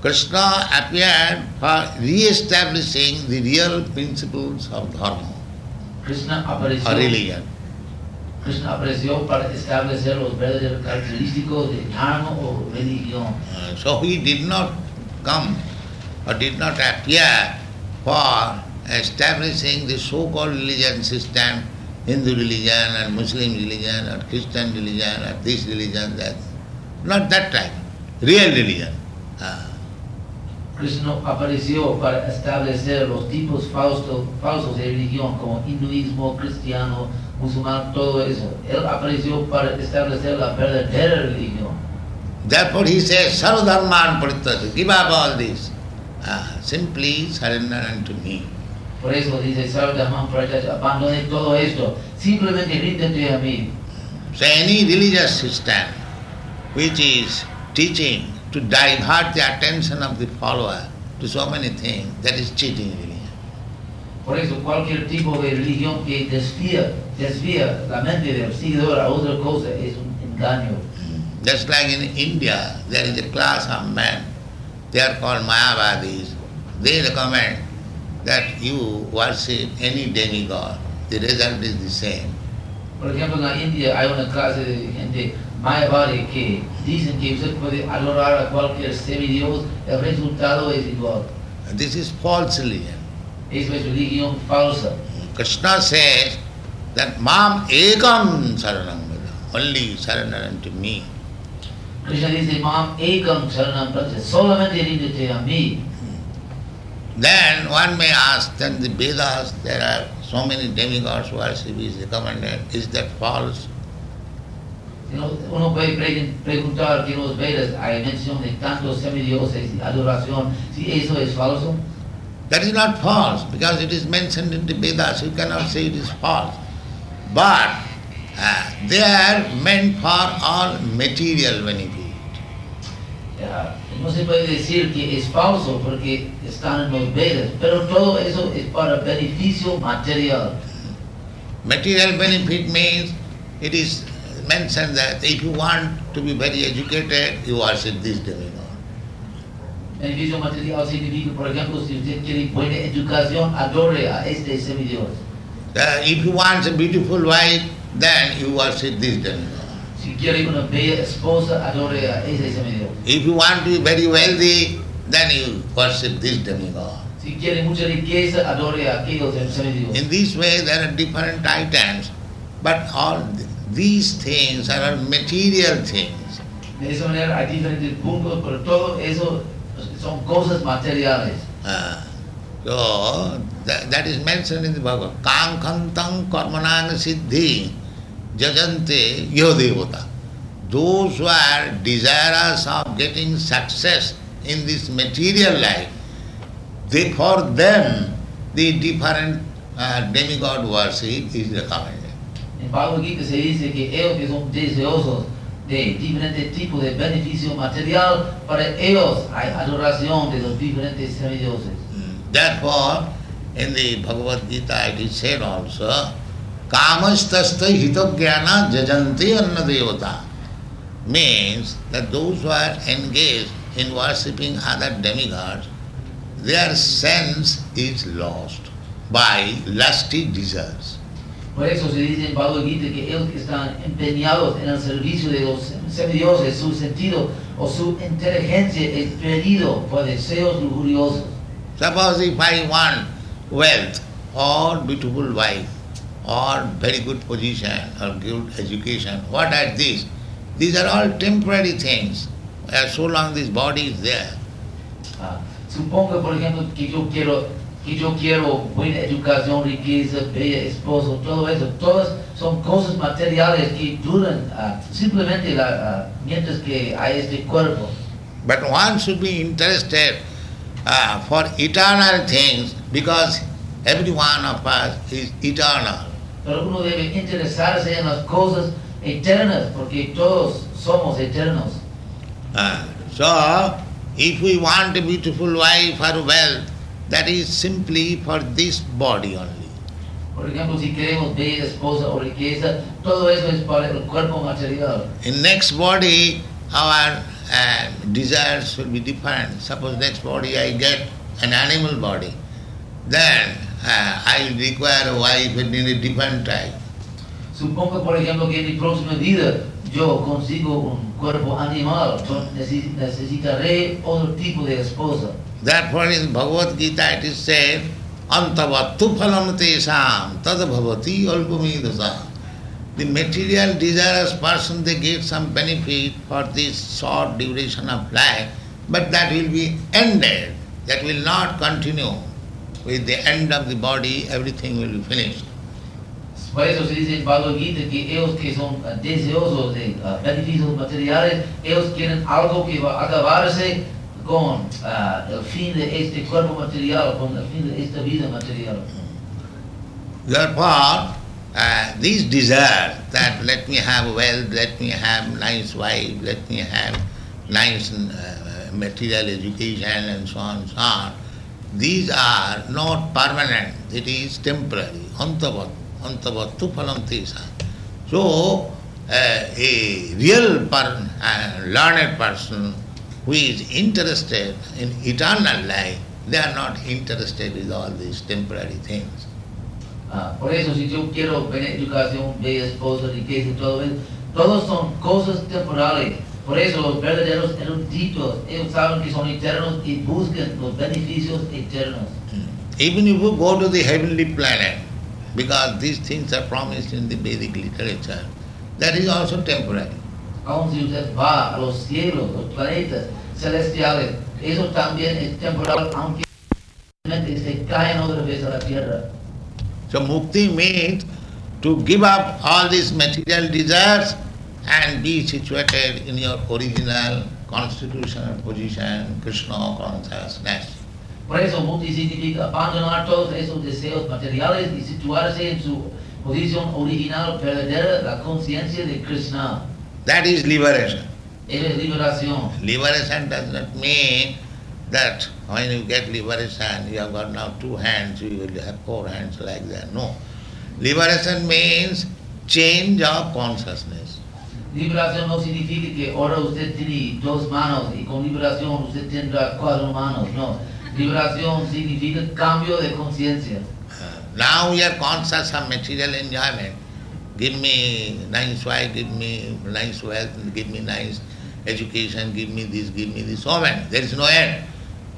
Krishna appeared for re-establishing the real principles of dharma Krishna or apareció, religion. Krishna apareció para establecer los verdaderos característicos de dharma o religión. So he did not come or did not appear for establishing the so-called religion system, Hindu religion and Muslim religion or Christian religion or this religion, that. Not that type. Real religion. Krishna apareció para establecer los tipos falsos de religión como hinduismo, cristiano, musulmán, todo eso. Él apareció para establecer la verdadera religión. Therefore he says, Sarva dharman parityajya, give up all this. Simply surrender unto me. Por eso dice sarva dharman parityajya, abandone todo esto, simplemente ríndete a mí. So any religious system which is teaching to divert the attention of the follower to so many things, that is cheating religion. Por eso cualquier tipo de religión que desvía la mente del seguidor a otra cosa es un engaño. Just like in India, there is a class of men, they are called Mayavadis. They recommend that you worship any demigod. The result is the same. Por ejemplo, en la India hay una clase de gente Mayavadi que dicen que usted puede adorar a cualquier semidios, el resultado es igual. This is false religion. Eso es religión falsa. Krishna says that Mam Ekam Saranam Vraja, only surrender unto me. Krishna dice, Mam ekam sharanam praja, solamente ríndete a mí. Then one may ask, then the Vedas, there are so many demigods worship is recommended. Is that false? Uno puede preguntar que en los Vedas hay mención de tantos semidioses y adoración, si eso es falso. That is not false, because it is mentioned in the Vedas. You cannot say it is false. But they are meant for all material benefit. No se puede decir que es falso porque están en los Vedas, pero todo eso es para beneficio material. Material benefit means it is mentioned that if you want to be very educated, you worship this demigod. Beneficio material significa, por ejemplo, si usted quiere buena educación, adore a este semidios. If you want a beautiful wife, then you worship this demigod. Si quiere una bella esposa, adore a ese semidios. If you want to be very wealthy, then you worship this demigod. Si quiere mucha riqueza, adore a aquellos semidios. In this way, there are different items, but all these things are all material things. De esa manera hay diferentes puntos, pero todo eso son cosas materiales. So that is mentioned in the Bhagavad. Kankantang karmanang siddhi jajante yodevata. Those who are desirous of getting success in this material life, for them the different demigod worship is recommended. En Bhagavad Gita se dice que ellos que son deseosos de diferentes tipos de beneficio material, para ellos hay adoración de los diferentes semidioses. Therefore, in the Bhagavad Gita it is said also, Kamastasta hitogyana jajanti anna devata, means that those who are engaged in worshipping other demigods, their sense is lost by lusty desires. Por eso se dice en Bhagavad Gita que ellos que están empeñados en el servicio de los semidioses, su sentido o su inteligencia es perdido por deseos lujuriosos. Suppose if I want wealth or beautiful wife or very good position or good education, what are these? These are all temporary things. So long this body is there. Suponga, por ejemplo, que yo quiero buena educación, riqueza, bella esposo, todo eso, todas son cosas materiales que duran simplemente mientras que hay este cuerpo. But one should be interested for eternal things, because every one of us is eternal. Pero uno debe interesarse en las cosas eternas, porque todos somos eternos. So, if we want a beautiful wife or wealth, that is simply for this body only. Por ejemplo, si queremos bella esposa o riqueza, todo eso es para el cuerpo material. In next body, our desires will be different. Suppose next body I get an animal body, then I will require a wife in a different type. Suponga, por ejemplo, que en mi próxima vida yo consigo un cuerpo animal, necesitaré otro tipo de esposa. Therefore in Bhagavad Gita it is said, Antavattu phalam tesam tad bhavati alpamidasa. The material desirous person, they get some benefit for this short duration of life, but that will be ended. That will not continue. With the end of the body, everything will be finished. Por eso se dice en Bhagavad Gita que ellos que son deseosos de beneficios materiales, ellos quieren algo que va a acabarse con el fin de este cuerpo material, con el fin de esta vida material. Therefore, these desires that let me have wealth, let me have nice wife, let me have nice material education and so on, these are not permanent, it is temporary. Antavattu phalam tesam. So, a real learned person who is interested in eternal life, they are not interested with all these temporary things. Por eso, si yo quiero buena educación, bella esposa, riqueza y todo eso, todos son cosas temporales. Por eso los verdaderos eruditos, ellos saben que son eternos y buscan los beneficios eternos. Even if you go to the heavenly planet, because these things are promised in the Vedic literature, that is also temporary. aún si usted va a los cielos, los planetas celestiales, eso también es temporal, aunque se caen otra vez a la tierra. So mukti means to give up all these material desires and be situated in your original constitutional position, Krishna consciousness. Por eso mukti significa abandonar todos esos deseos materiales y situarse en su posición original verdadera, la conciencia de Krishna. That is liberation. Eso es liberación. Liberation does not mean that when you get liberation, you have got now 2 hands, you will have 4 hands like that. No. Liberation means change of consciousness. Liberación no significa que ahora usted tiene 2 manos y con liberación usted tendrá 4 manos. No. Liberación significa cambio de conciencia. Now we are conscious of material enjoyment. Give me nice wife, give me nice wealth, give me nice education, give me this, so many. There is no end.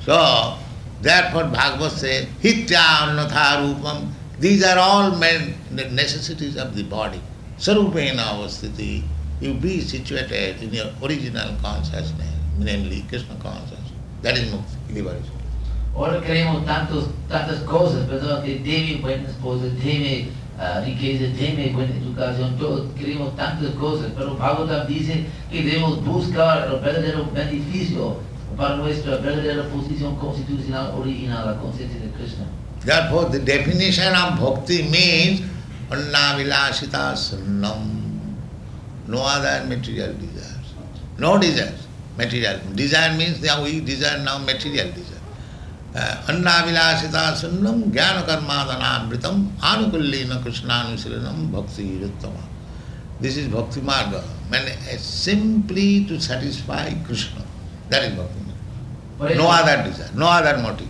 So, therefore Bhagavad says, Hitya annatha rupam. These are all necessities of the body. Sarupena avasthiti. You be situated in your original consciousness, namely Krishna consciousness. That is mukti, liberation. Ahora queremos tantas cosas, perdón, que deme buena esposa, deme riqueza, deme buena educación, todos queremos tantas cosas, pero Bhagavatam dice que debemos buscar el verdadero beneficio para nuestra verdadera posición constitucional original, la conciencia de Krishna. Therefore, the definition of bhakti means anna vilasita sunnam. No other material desires. No desires. Material. Desire means that we desire now material desire. Anna vilasita sunnam jnana karmadana amritam anukullina krishnanushilanam bhakti ruttama. This is bhakti marga. Simply to satisfy Krishna. That is bhakti marga. No other desire, no other motive.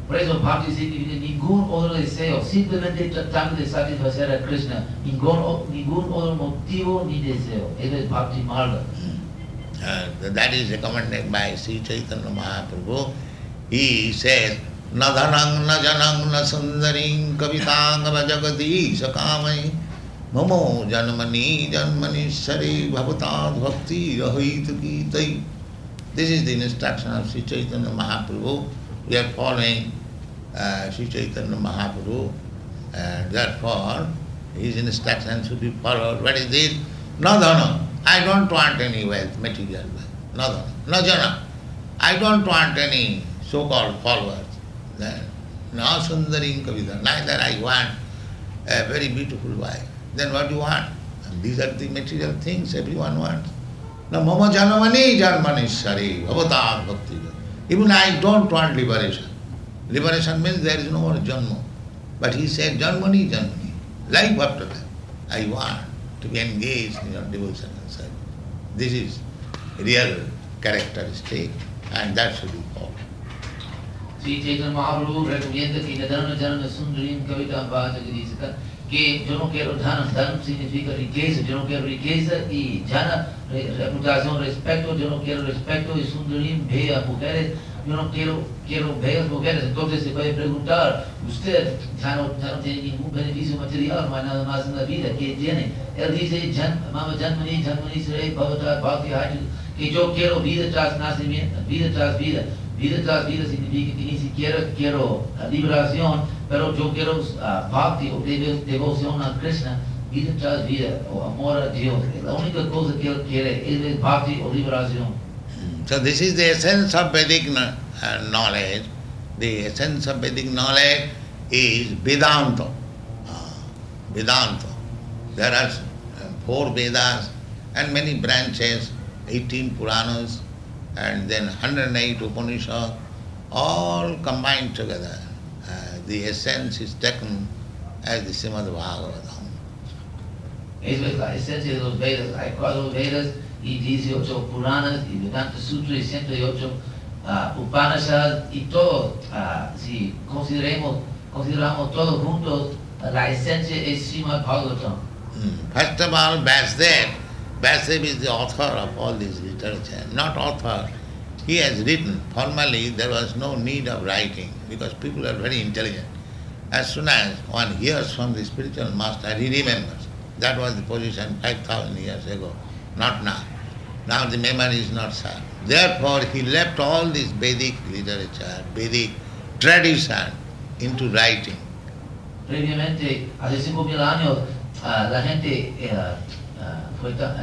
Por eso bhakti significa ningún otro deseo, simplemente tratando de satisfacer a Krishna, ningún otro motivo ni deseo. Eso es bhakti marga. That is recommended by Sri Chaitanya Mahaprabhu. He says, na dhanang, na janang, na sundaring, kavitang, jagati, sakamai, mamo janmani, janmani, sari, bhavatad, bhakti, rahitaki, tai. This is the instruction of Sri Chaitanya Mahaprabhu. We are following Sri Chaitanya Mahaprabhu, and therefore his instruction should be followed. What is this? Na dhana. I don't want any wealth, material wealth. Na dhana. Na jana. I don't want any so-called followers. Na sundaring kavita. Neither I want a very beautiful wife. Then what do you want? And these are the material things everyone wants. Na mama janamani janmanishari bhavatam bhakti. Even I don't want liberation. Liberation means there is no more janma. But he said, janmani, janmani. Life after that. I want to be engaged in your devotion and service. This is real characteristic, and that should be followed. Sri Chaitanya Mahaprabhu recomienda que Nadana Janana Sundarim Kavita Bhajagadisaka, que yo no quiero dhana, dhana significa riqueza, yo no quiero riqueza, y jana, reputación, respeto, yo no quiero respeto, y sundarim, bellas mujeres, yo no quiero bellas mujeres. Entonces se puede preguntar, usted ya no tiene ningún beneficio material, no hay nada más en la vida, ¿qué tiene? Él dice, Mama Janmani, Janmani Sare, Bhavata, Bhakti Haju, que yo quiero vida tras nacimiento, vida tras vida. Vida tras vida significa que ni siquiera quiero liberación, pero yo quiero bhakti o devoción a Krishna, vida tras vida, o amor a Dios. La única cosa que él quiere es bhakti o liberación. So this is the essence of Vedic knowledge. The essence of Vedic knowledge is Vedanta. Vedanta. There are 4 Vedas and many branches, 18 Puranas, and then 108 Upanishads, all combined together. The essence is taken as the Srimad Bhagavatam. Eso es la esencia de los Vedas. Hay 4 Vedas y 18 Puranas y Vedanta Sutra y 108 Upanishads y todo. Si consideramos todos juntos, la esencia es Srimad Bhagavatam. First of all, Vasudev. Vasudev is the author of all this literature. Not author. He has written. Formally, there was no need of writing because people are very intelligent. As soon as one hears from the spiritual master, he remembers. That was the position 5,000 years ago. not now. Now the memory is not sharp. Therefore he left all this Vedic literature, Vedic tradition into writing. Previamente, hace 5.000 años, la gente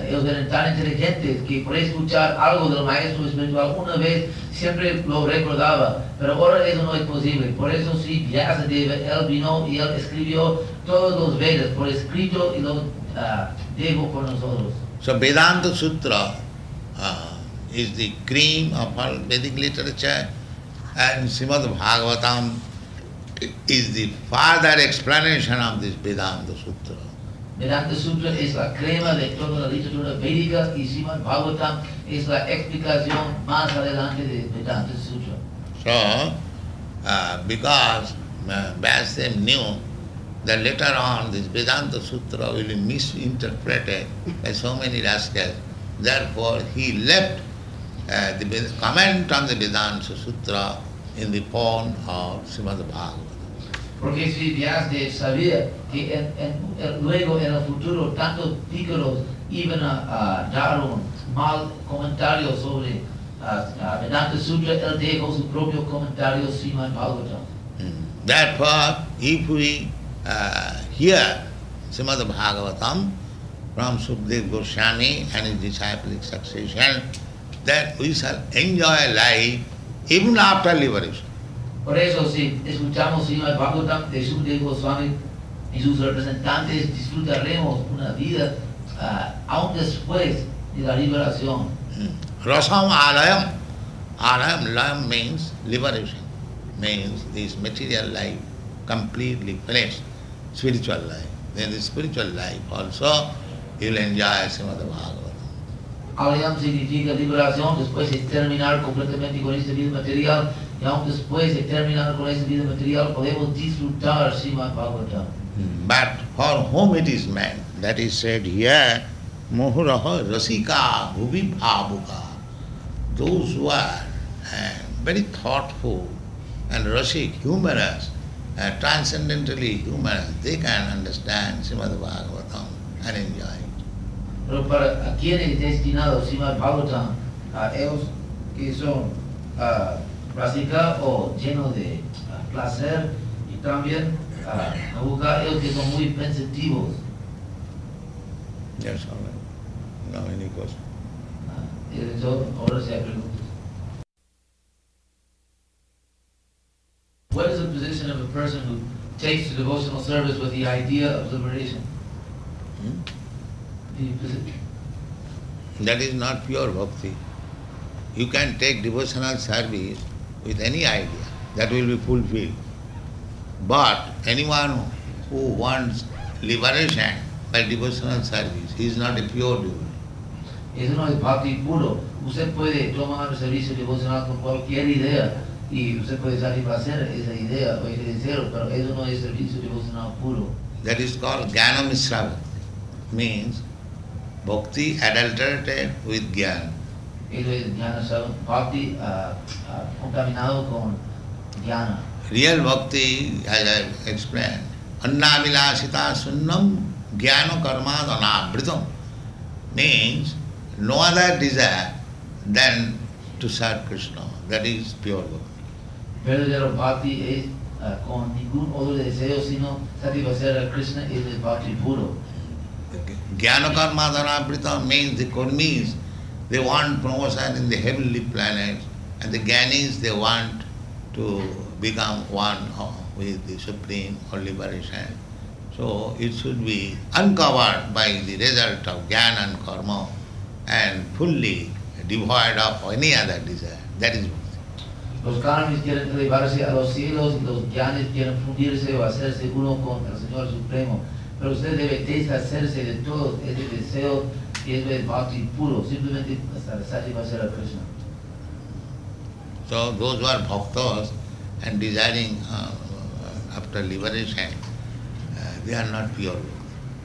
ellos eran tan inteligentes que por escuchar algo del maestro espiritual una vez siempre lo recordaba, pero ahora eso no es posible. Por eso sí, él vino y él escribió todos los Vedas por escrito y los dejó por nosotros. So Vedanta Sutra is the cream of all Vedic literature, and Srimad Bhagavatam is the further explanation of this Vedanta Sutra. Vedanta Sutra es la crema de toda la literatura védica y Srimad Bhagavatam es la explicación más adelante de Vedanta Sutra. So, because Vyasadeva knew that later on this Vedanta Sutra will be misinterpreted by so many rascals, therefore he left the comment on the Vedanta Sutra in the form of Srimad Bhagavatam. Porque si Vyasadeva sabía que luego en el futuro tantos pícaros iban a dar un mal comentario sobre Vedanta Sutra, él dejó su propio comentario Srimad Bhagavatam. Therefore, if we hear Srimad Bhagavatam from Sukadeva Goswami and his disciplic succession, that we shall enjoy life even after liberation. Por eso, si escuchamos Srimad Bhagavatam de Sukadeva Goswami y sus representantes, disfrutaremos una vida aún después de la liberación. Rasam alayam. Alayam, layam means liberation, means this material life completely finished, spiritual life. Then the spiritual life also you will enjoy Srimad Bhagavatam. Alayam significa liberación después de terminar completamente con esta vida material. Y aún después de terminar con esta vida material podemos disfrutar Srimad Bhagavatam. But for whom it is meant, that is said here, Mohuraha Rasika Bhuvi Bhavuka. Those who are very thoughtful and rasik, humorous, transcendentally humorous, they can understand Srimad Bhagavatam and enjoy it. Pero para a quienes es destinado Srimad Bhagavatam, a ellos que son Rasika o lleno de placer y también ellos que son muy pensativos. Yes, all right. No, any question? Ahora se preguntas. What is the position of a person who takes to devotional service with the idea of liberation? That is not pure bhakti. You can take devotional service with any idea, that will be fulfilled. But anyone who wants liberation by devotional service, he is not a pure devotee. Eso no es bhakti puro. Usted puede tomar el servicio devocional con cualquier idea y usted puede satisfacer esa idea o ese deseo, pero eso no es servicio devocional puro. That is called jnana misrava, means bhakti adulterated with jnana. Eso es jnana, bhakti contaminado con jnana. Real bhakti, as I explained, annavilasita sunnam jnana karma anavritam, means no other desire than to serve Krishna. That is pure bhakti. Verdadero bhakti es con ningún otro deseo sino satisfacer a Krishna, es el bhakti puro. Jnana karma anavritam means the karmis, they want promotion in the heavenly planets, and the jnanis, they want to become one with the Supreme or liberation. So it should be uncovered by the result of jnana and karma and fully devoid of any other desire. That is bhakti. Los karmis quieren elevarse a los cielos y los jnanis quieren fundirse o hacerse uno con el Señor Supremo. Pero usted debe deshacerse de todo ese deseo y es el bhakti puro, simplemente hasta satisfacer a Krishna. So those who are bhaktas and desiring after liberation, they are not pure.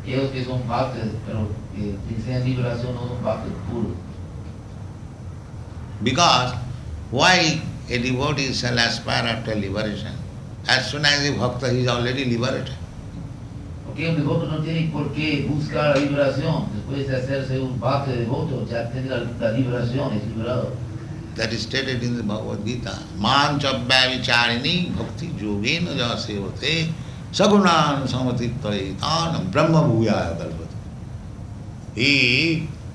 Ellos que son bhaktas, pero que desean liberación no son bhaktas puros. Because why a devotee shall aspire after liberation? As soon as a bhakta he is already liberated. Ok, Porque un devoto no tiene por qué buscar la liberación. Después de hacerse un bhakta devoto, ya tiene la liberación, es liberado. That is stated in the Bhagavad Gita. Manchabhya vicharini bhakti yogena jasevate sagunan samatittai tanam brahma bhuyaya kalpate.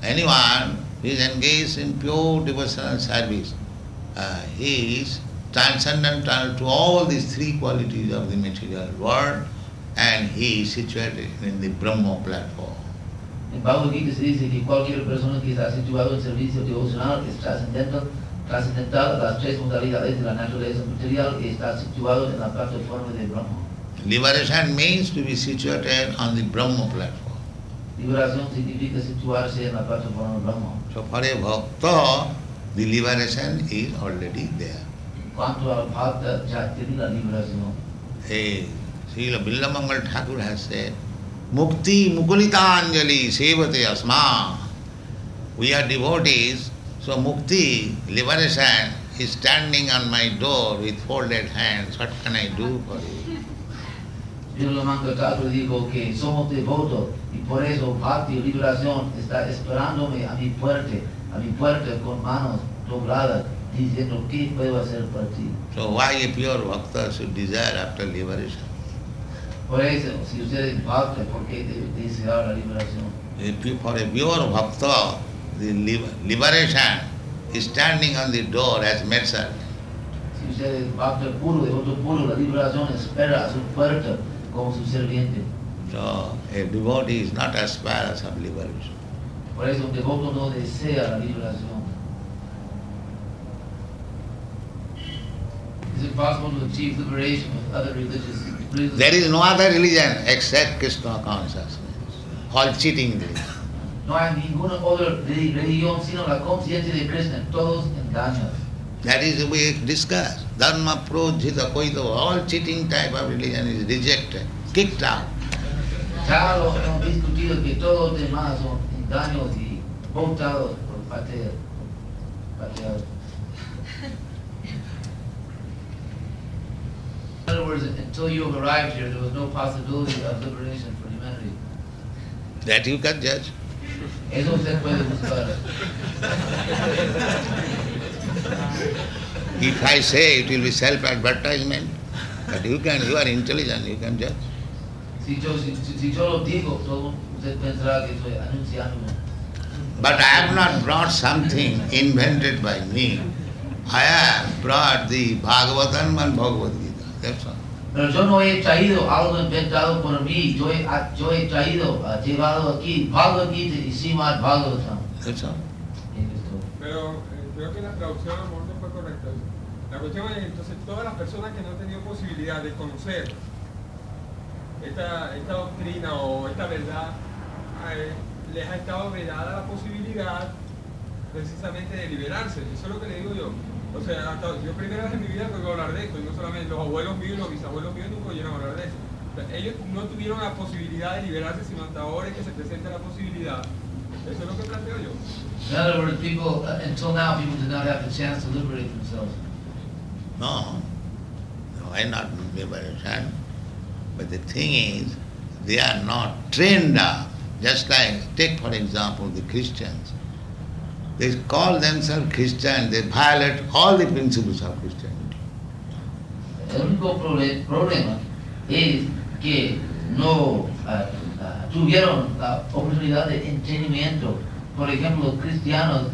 Anyone who is engaged in pure devotional service, he is transcendental to all these three qualities of the material world, and he is situated in the Brahma platform. En Bhagavad Gita se dice que cualquier persona que está situado en servicio devocional es trascendental a las tres modalidades de la naturaleza material y está situado en la plataforma de Brahma. Liberation means to be situated on the Brahma platform. Liberación significa situarse en la plataforma de Brahma. So for a bhakta, the liberation is already there. Cuanto al bhakta, ya tiene la liberación. Srila Billamangal Thakur has said, Mukti Mukulitanjali Sevate Asma. We are devotees, so Mukti, liberation, is standing on my door with folded hands. What can I do for you? Srila Mangal dijo que somos devotos y por eso bhakti, liberación, está esperándome a mi puerta con manos dobladas, diciendo qué puedo hacer para ti. So why a pure bhakta should desire after liberation? Por eso, si usted es bhakta, ¿por qué debe desear la liberación? For a pure bhakta, the liberation is standing on the door as merchant. Si usted es bhakta puro, devoto puro, la liberación espera a su puerta como su serviente. So a devotee is not aspirous of liberation. Por eso un devoto no desea la liberación. Is it possible to achieve liberation with other religions? There is no other religion except Krishna consciousness. All cheating religion. No hay ninguna otra religión sino la conciencia de Krishna, todos engaños. That is we discuss. Dharma, projita, koito, all cheating type of religion is rejected, kicked out. Ya lo hemos discutido que todos los demás son engaños y votados por pateados. In other words, until you have arrived here, there was no possibility of liberation for humanity. That you can judge. Eso se puede buscar. If I say it will be self-advertisement, but you are intelligent, you can judge. Si yo lo digo, todo usted pensará que estoy anunciándome. But I have not brought something invented by me. I have brought the Bhagavatam and Bhagavad Gita. That's all. Pero yo no he traído algo inventado por mí, yo he traído, llevado aquí Bhagavad Gita y Srimad Bhagavatam. That's all. Pero creo que la traducción a lo mejor no fue correcta. La cuestión es entonces todas las personas que no han tenido posibilidad de conocer esta doctrina o esta verdad, les ha estado vedada la posibilidad precisamente de liberarse. Eso es lo que le digo yo. O sea, yo primera vez en mi vida oigo hablar de esto, y no solamente los abuelos míos y los bisabuelos míos nunca oyeron hablar de eso. O sea, ellos no tuvieron la posibilidad de liberarse, sino hasta ahora que se presenta la posibilidad. Eso es lo que planteo yo. In other words, people, until now, people did not have the chance to liberate themselves. No, why not liberation? But the thing is, they are not trained up. Just like, take for example the Christians. They call themselves Christian, they violate all the principles of Christianity. El único problema es que no tuvieron la oportunidad de entendimiento. Por ejemplo, cristianos,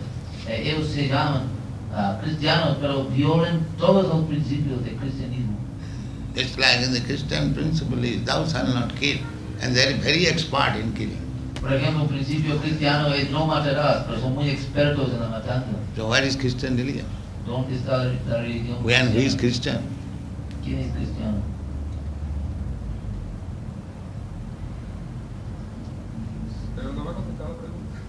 ellos se llaman cristianos, pero violan todos los principios del cristianismo. It's like in the Christian principle is, thou shalt not kill, and they are very expert in killing. Por ejemplo, el principio cristiano es no matarás, pero son muy expertos en la matanza. So where is Christian religion? ¿Dónde está la religión? When who is Christian? ¿Quién es cristiano? Pero no me ha contestado la pregunta.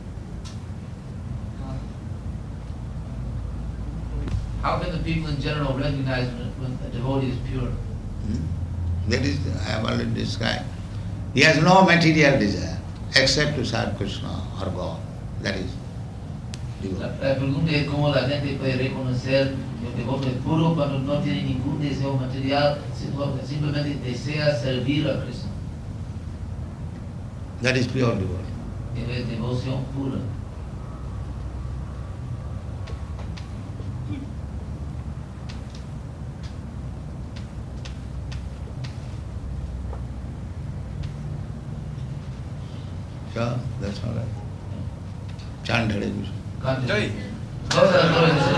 How can the people in general recognize when a devotee is pure? That is, I have already described. He has no material desire except to serve Krishna or God. That is. La pregunta es cómo la gente puede reconocer que el devoto es puro cuando no tiene ningún deseo material, simplemente desea servir a Krishna. That is pure devotion. Eso es devoción pura. So, that's all right. Chant Hare Krishna. Cante. Jai. Todas las glorias.